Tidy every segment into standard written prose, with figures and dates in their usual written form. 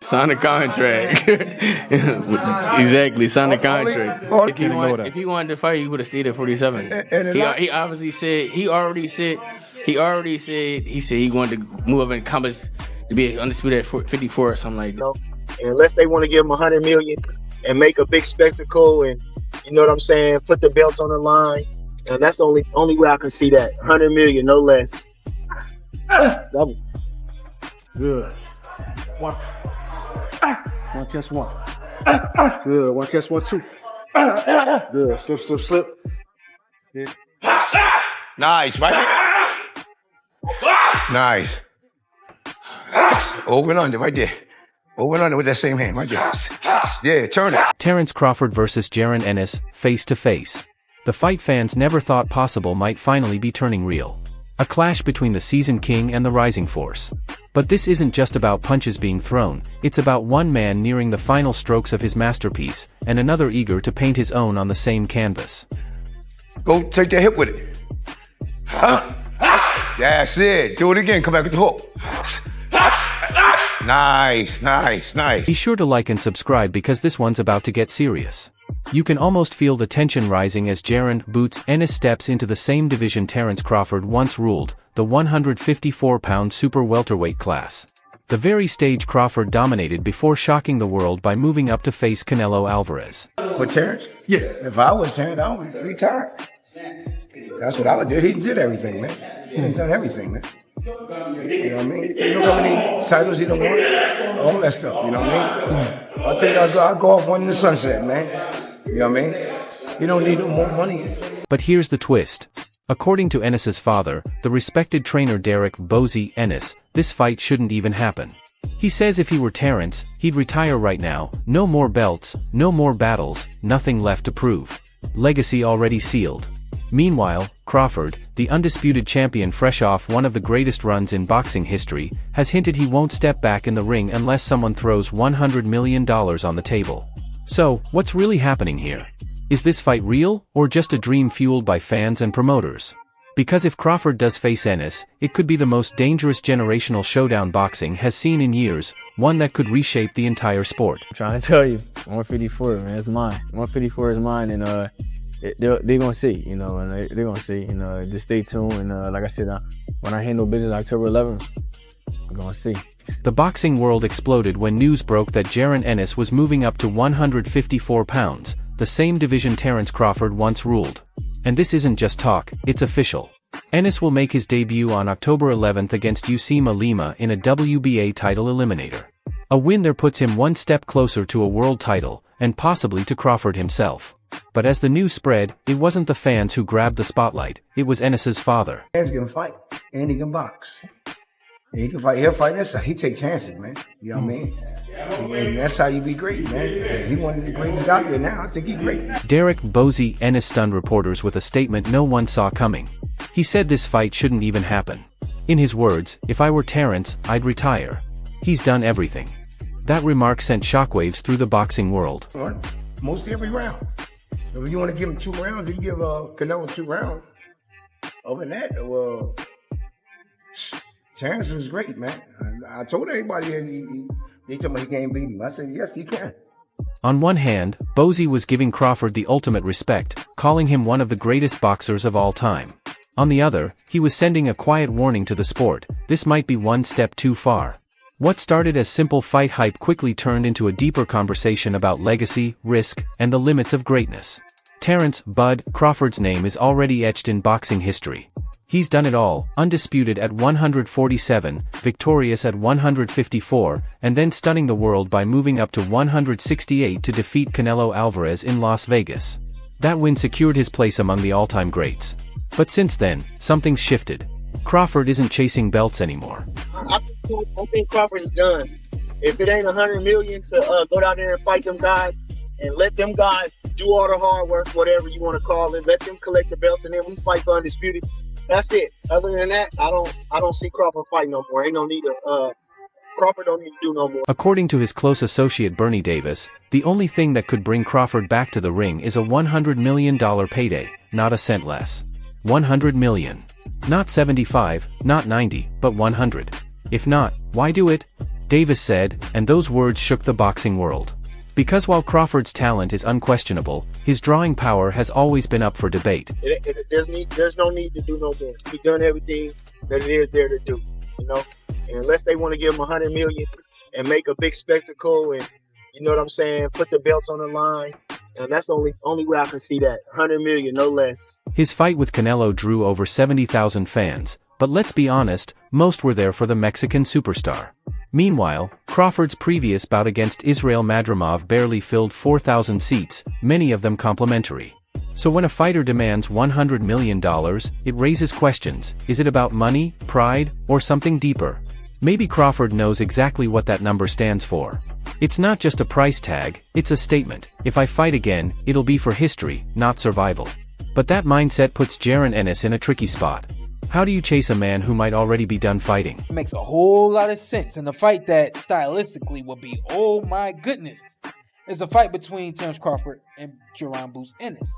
Sign a contract. Exactly, sign a contract. If he wanted to fight, he would have stayed at 47. He obviously said he said he wanted to move up in compass to be undisputed at 54 or something like that. Unless they want to give him $100 million and make a big spectacle, and you know what I'm saying, put the belts on the line, and that's the only way I can see that. $100 million, no less. Good. One catch one. Good. One catch one, two. Good. Slip. Yeah. Nice, right? Nice. Over and under, right there. Over and under with that same hand, right there. Yeah, turn it. Terence Crawford versus Jaron Ennis, face to face. The fight fans never thought possible might finally be turning real. A clash between the seasoned king and the rising force. But this isn't just about punches being thrown, it's about one man nearing the final strokes of his masterpiece, and another eager to paint his own on the same canvas. Go take that hip with it. That's it. Do it again. Come back with the hook. Nice. Be sure to like and subscribe because this one's about to get serious. You can almost feel the tension rising as Jaron Ennis steps into the same division Terence Crawford once ruled, the 154-pound super welterweight class. The very stage Crawford dominated before shocking the world by moving up to face Canelo Alvarez. For Terence? Yeah. If I was Terence, I would retire. That's what I would do. He did everything, man. He's done everything, man. You know what I mean? You know how many titles he don't want? All that stuff, you know what I mean? I think I'll go off one in the sunset, man. You know what I mean? You don't need no more money. But here's the twist. According to Ennis's father, the respected trainer Jaron Ennis, this fight shouldn't even happen. He says if he were Terence, he'd retire right now, no more belts, no more battles, nothing left to prove. Legacy already sealed. Meanwhile, Crawford, the undisputed champion fresh off one of the greatest runs in boxing history, has hinted he won't step back in the ring unless someone throws $100 million on the table. So, what's really happening here? Is this fight real, or just a dream fueled by fans and promoters? Because if Crawford does face Ennis, it could be the most dangerous generational showdown boxing has seen in years, one that could reshape the entire sport. I'm trying to tell you, 154, man, it's mine. 154 is mine, and they're gonna see, you know, and they're gonna see, you know, just stay tuned, and like I said, when I handle business October 11th, we're gonna see. The boxing world exploded when news broke that Jaron Ennis was moving up to 154 pounds, the same division Terence Crawford once ruled. And this isn't just talk, it's official. Ennis will make his debut on October 11th against Usima Lima in a WBA title eliminator. A win there puts him one step closer to a world title, and possibly to Crawford himself. But as the news spread, it wasn't the fans who grabbed the spotlight, it was Ennis's father. He's gonna fight, and he can box. He can fight, he'll fight this side. He take chances, man. You know what I mean? And that's how you be great, man. He one of the greatest out there now. I think he's great. Jaron Ennis stunned reporters with a statement no one saw coming. He said this fight shouldn't even happen. In his words, if I were Terence, I'd retire. He's done everything. That remark sent shockwaves through the boxing world. Most every round. If you want to give him 2 rounds, you give Canelo 2 rounds. Other than that, well, Terence was great, man. I told everybody they told me he can't beat him. I said, yes, he can. On one hand, Bozy was giving Crawford the ultimate respect, calling him one of the greatest boxers of all time. On the other, he was sending a quiet warning to the sport, this might be one step too far. What started as simple fight hype quickly turned into a deeper conversation about legacy, risk, and the limits of greatness. Terence Crawford's name is already etched in boxing history. He's done it all, undisputed at 147, victorious at 154, and then stunning the world by moving up to 168 to defeat Canelo Alvarez in Las Vegas. That win secured his place among the all-time greats. But since then, something's shifted. Crawford isn't chasing belts anymore. I think Crawford is done. If it ain't $100 million to go down there and fight them guys, and let them guys do all the hard work, whatever you want to call it, let them collect the belts, and then we fight for undisputed. That's it. Other than that, I don't see Crawford fight no more. Ain't no need to. Crawford don't need to do no more. According to his close associate Bernie Davis, the only thing that could bring Crawford back to the ring is a $100 million payday, not a cent less. $100 million. Not 75, not 90, but 100. If not, why do it? Davis said, and those words shook the boxing world. Because while Crawford's talent is unquestionable, his drawing power has always been up for debate. There's no need to do no more. He's done everything that it is there to do, you know. And unless they want to give him $100 million and make a big spectacle, and you know what I'm saying, put the belts on the line, and that's the only way I can see that. $100 million, no less. His fight with Canelo drew over 70,000 fans, but let's be honest, most were there for the Mexican superstar. Meanwhile, Crawford's previous bout against Israil Madrimov barely filled 4,000 seats, many of them complimentary. So when a fighter demands $100 million, it raises questions. Is it about money, pride, or something deeper? Maybe Crawford knows exactly what that number stands for. It's not just a price tag, it's a statement. If I fight again, it'll be for history, not survival. But that mindset puts Jaron Ennis in a tricky spot. How do you chase a man who might already be done fighting? It makes a whole lot of sense. And the fight that stylistically will be, oh my goodness, is a fight between Terence Crawford and Jaron Ennis.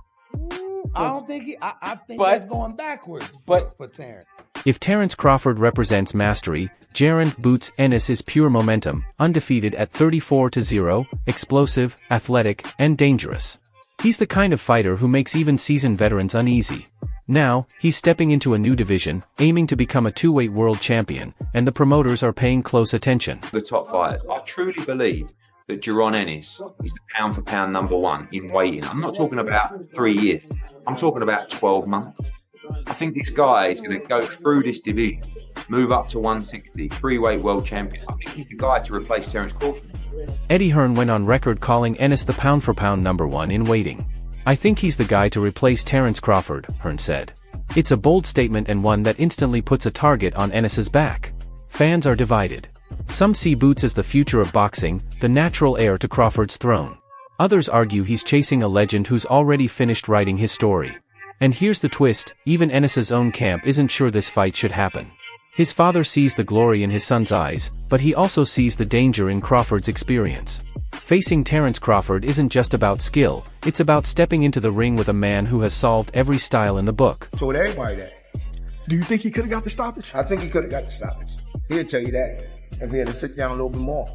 I don't think I think that's going backwards for Terence. If Terence Crawford represents mastery, Jaron Boots Ennis is pure momentum, undefeated at 34-0, explosive, athletic, and dangerous. He's the kind of fighter who makes even seasoned veterans uneasy. Now, he's stepping into a new division, aiming to become a two-weight world champion, and the promoters are paying close attention. The top fighters, I truly believe that Jaron Ennis is the pound-for-pound #1 in weighting. I'm not talking about 3 years. I'm talking about 12 months. I think this guy is going to go through this division, move up to 160, three-weight world champion. I think he's the guy to replace Terence Crawford. Eddie Hearn went on record calling Ennis the pound-for-pound #1 in weighting. I think he's the guy to replace Terence Crawford, Hearn said. It's a bold statement and one that instantly puts a target on Ennis's back. Fans are divided. Some see Boots as the future of boxing, the natural heir to Crawford's throne. Others argue he's chasing a legend who's already finished writing his story. And here's the twist, even Ennis's own camp isn't sure this fight should happen. His father sees the glory in his son's eyes, but he also sees the danger in Crawford's experience. Facing Terence Crawford isn't just about skill, it's about stepping into the ring with a man who has solved every style in the book. Told everybody that. Do you think he could have got the stoppage? I think he could have got the stoppage. He'll tell you that if he had to sit down a little bit more.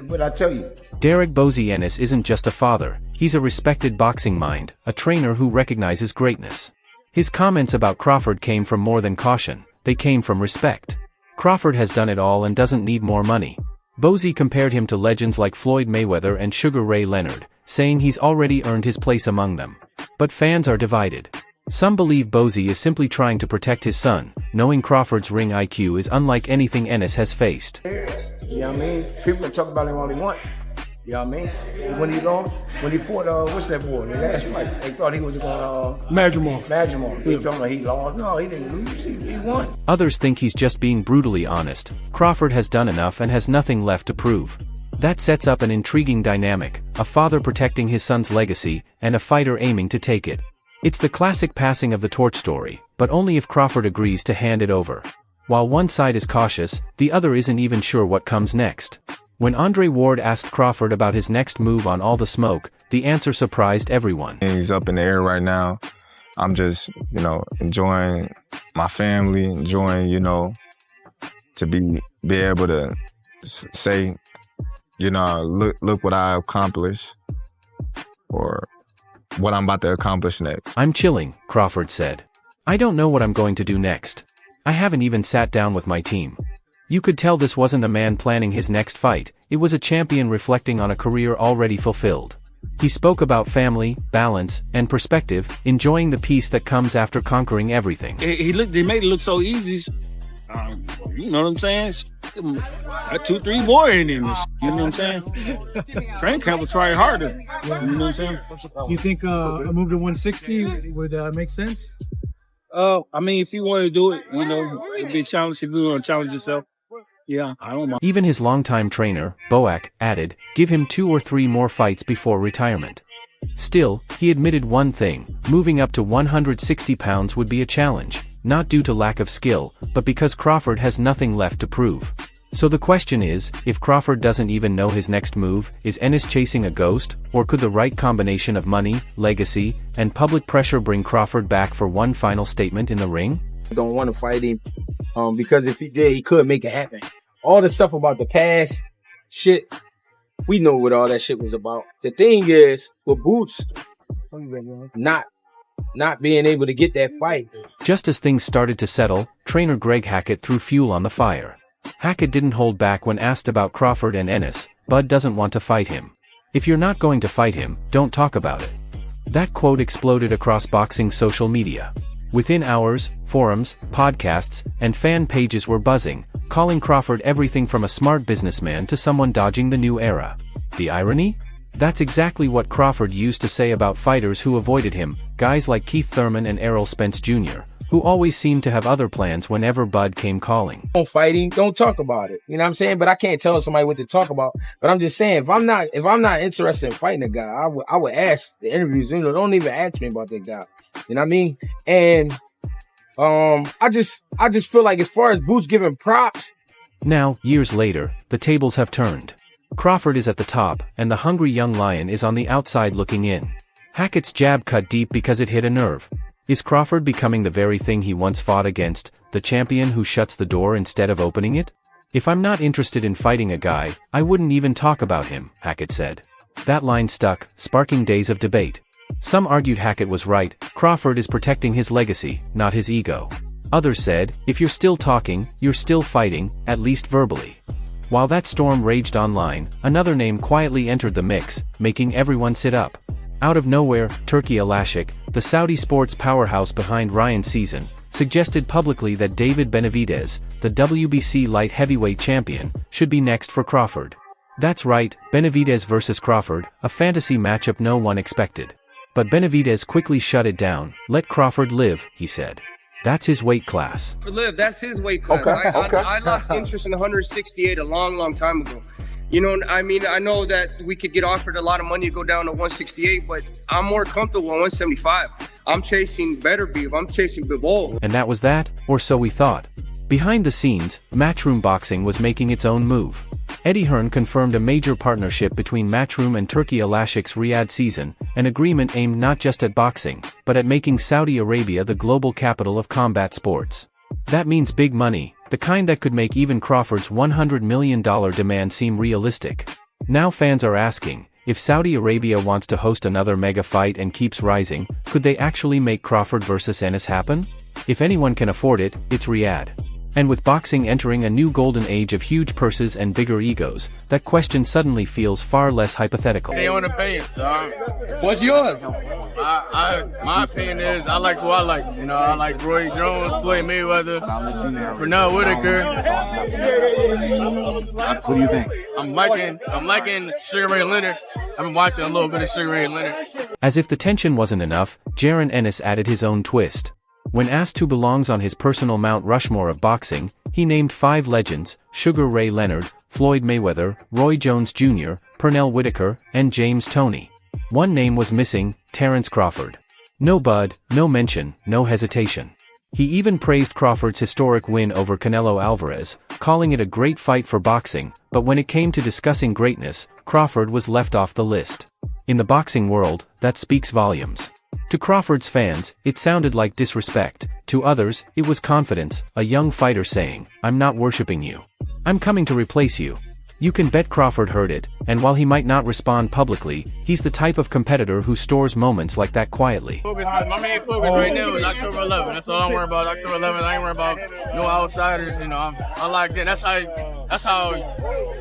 But I tell you, Derek Bozy Ennis isn't just a father, he's a respected boxing mind, a trainer who recognizes greatness. His comments about Crawford came from more than caution, they came from respect. Crawford has done it all and doesn't need more money. Bozy compared him to legends like Floyd Mayweather and Sugar Ray Leonard, saying he's already earned his place among them. But fans are divided. Some believe Bozy is simply trying to protect his son, knowing Crawford's ring IQ is unlike anything Ennis has faced. you know what I mean? People can talk about him all they want. You know what I mean? When he lost, when he fought, what's that boy? The last fight, they thought he was going to... Madrimov. They told him he lost. No, he didn't lose. He won. Others think he's just being brutally honest. Crawford has done enough and has nothing left to prove. That sets up an intriguing dynamic, a father protecting his son's legacy, and a fighter aiming to take it. It's the classic passing of the torch story, but only if Crawford agrees to hand it over. While one side is cautious, the other isn't even sure what comes next. When Andre Ward asked Crawford about his next move on All the Smoke, the answer surprised everyone. He's up in the air right now. I'm just, enjoying my family, enjoying, to be able to say, look what I accomplished or what I'm about to accomplish next. I'm chilling, Crawford said. I don't know what I'm going to do next. I haven't even sat down with my team. You could tell this wasn't a man planning his next fight, it was a champion reflecting on a career already fulfilled. He spoke about family, balance, and perspective, enjoying the peace that comes after conquering everything. They made it look so easy. You know what I'm saying? Got 2-3 more in him. You know what I'm saying? Train camp will try harder. You know what I'm saying? You think a move to 160 would make sense? If you want to do it, it'd be a challenge if you want to challenge yourself. Yeah, I don't mind. Even his longtime trainer, Boac, added, give him 2 or 3 more fights before retirement. Still, he admitted one thing, moving up to 160 pounds would be a challenge, not due to lack of skill, but because Crawford has nothing left to prove. So the question is, if Crawford doesn't even know his next move, is Ennis chasing a ghost, or could the right combination of money, legacy, and public pressure bring Crawford back for one final statement in the ring? Don't want to fight him because if he did, he could make it happen. All the stuff about the past, shit. We know what all that shit was about. The thing is, with Boots not being able to get that fight. Just as things started to settle, trainer Greg Hackett threw fuel on the fire. Hackett didn't hold back when asked about Crawford and Ennis. Bud doesn't want to fight him. If you're not going to fight him, don't talk about it. That quote exploded across boxing social media. Within hours, forums, podcasts, and fan pages were buzzing, calling Crawford everything from a smart businessman to someone dodging the new era. The irony? That's exactly what Crawford used to say about fighters who avoided him, guys like Keith Thurman and Errol Spence Jr., who always seemed to have other plans whenever Bud came calling. Don't fighting, don't talk about it. You know what I'm saying? But I can't tell somebody what to talk about. But I'm just saying, if I'm not interested in fighting a guy, I would ask the interviews. You know, don't even ask me about that guy. You know what I mean? And I just feel like as far as Boots giving props. Now, years later, the tables have turned. Crawford is at the top, and the hungry young lion is on the outside looking in. Hackett's jab cut deep because it hit a nerve. Is Crawford becoming the very thing he once fought against, the champion who shuts the door instead of opening it? If I'm not interested in fighting a guy, I wouldn't even talk about him, Hackett said. That line stuck, sparking days of debate. Some argued Hackett was right, Crawford is protecting his legacy, not his ego. Others said, if you're still talking, you're still fighting, at least verbally. While that storm raged online, another name quietly entered the mix, making everyone sit up. Out of nowhere, Turki Alashik, the Saudi sports powerhouse behind Ryan's season, suggested publicly that David Benavidez, the WBC light heavyweight champion, should be next for Crawford. That's right, Benavidez versus Crawford, a fantasy matchup no one expected. But Benavidez quickly shut it down. Let Crawford live, he said. That's his weight class. For Liv, that's his weight class. Okay. I lost interest in 168 a long time ago. You know, I mean, I know that we could get offered a lot of money to go down to 168, but I'm more comfortable at 175. I'm chasing better beef. I'm chasing Bivol. And that was that, or so we thought. Behind the scenes, Matchroom Boxing was making its own move. Eddie Hearn confirmed a major partnership between Matchroom and Turki Alashik's Riyadh season, an agreement aimed not just at boxing, but at making Saudi Arabia the global capital of combat sports. That means big money, the kind that could make even Crawford's $100 million demand seem realistic. Now fans are asking, if Saudi Arabia wants to host another mega fight and keeps rising, could they actually make Crawford versus Ennis happen? If anyone can afford it, it's Riyadh. And with boxing entering a new golden age of huge purses and bigger egos, that question suddenly feels far less hypothetical. They on the bench. What's yours? My opinion is I like who I like. You know, I like Roy Jones, Floyd Mayweather, Pernell Whitaker. Who do you think? I'm liking Sugar Ray Leonard. I've been watching a little bit of Sugar Ray Leonard. As if the tension wasn't enough, Jaron Ennis added his own twist. When asked who belongs on his personal Mount Rushmore of boxing, he named 5 legends: Sugar Ray Leonard, Floyd Mayweather, Roy Jones Jr., Pernell Whitaker, and James Toney. One name was missing: Terence Crawford. No Bud, no mention, no hesitation. He even praised Crawford's historic win over Canelo Alvarez, calling it a great fight for boxing, but when it came to discussing greatness, Crawford was left off the list. In the boxing world, that speaks volumes. To Crawford's fans, it sounded like disrespect. To others, it was confidence, a young fighter saying, "I'm not worshipping you. I'm coming to replace you." You can bet Crawford heard it, and while he might not respond publicly, he's the type of competitor who stores moments like that quietly. My main focus right now is October 11th. That's all I'm worried about. October 11th. I ain't worried about no outsiders. You know, I like that. That's how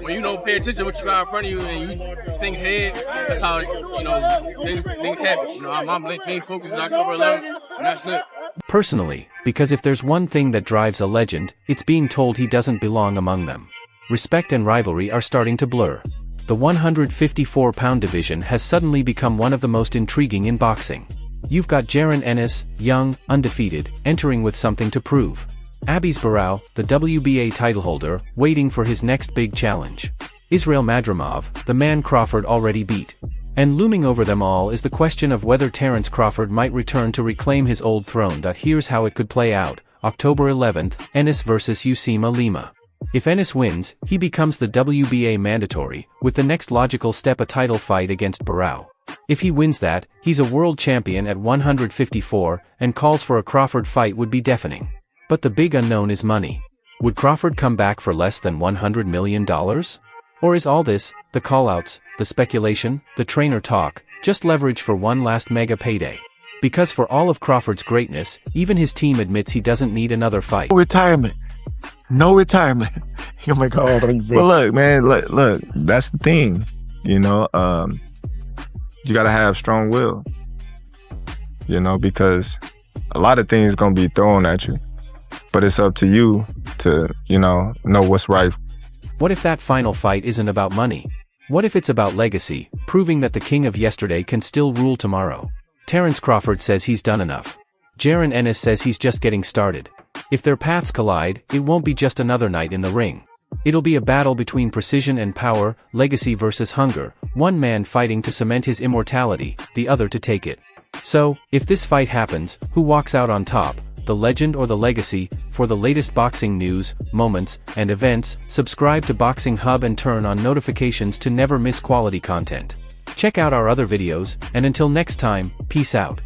when you don't pay attention to what you got in front of you and you think ahead. That's how things happen. You know, my main focus is October 11th, and that's it. Personally, because if there's one thing that drives a legend, it's being told he doesn't belong among them. Respect and rivalry are starting to blur. The 154-pound division has suddenly become one of the most intriguing in boxing. You've got Jaron Ennis, young, undefeated, entering with something to prove. Abis Barao, the WBA titleholder, waiting for his next big challenge. Israel Madrimov, the man Crawford already beat. And looming over them all is the question of whether Terence Crawford might return to reclaim his old throne. Here's how it could play out. October 11th, Ennis vs. Usima Lima. If Ennis wins, he becomes the WBA mandatory, with the next logical step a title fight against Barao. If he wins that, he's a world champion at 154, and calls for a Crawford fight would be deafening. But the big unknown is money. Would Crawford come back for less than $100 million? Or is all this, the callouts, the speculation, the trainer talk, just leverage for one last mega payday? Because for all of Crawford's greatness, even his team admits he doesn't need another fight. Retirement. No retirement. Oh my God. But look, man, look, that's the thing. You know, you gotta have strong will. You know, because a lot of things gonna be thrown at you. But it's up to you to, know what's right. What if that final fight isn't about money? What if it's about legacy, proving that the king of yesterday can still rule tomorrow? Terence Crawford says he's done enough. Jaron Ennis says he's just getting started. If their paths collide, it won't be just another night in the ring. It'll be a battle between precision and power, legacy versus hunger, one man fighting to cement his immortality, the other to take it. So, if this fight happens, who walks out on top, the legend or the legacy? For the latest boxing news, moments, and events, subscribe to Boxing Hub and turn on notifications to never miss quality content. Check out our other videos, and until next time, peace out.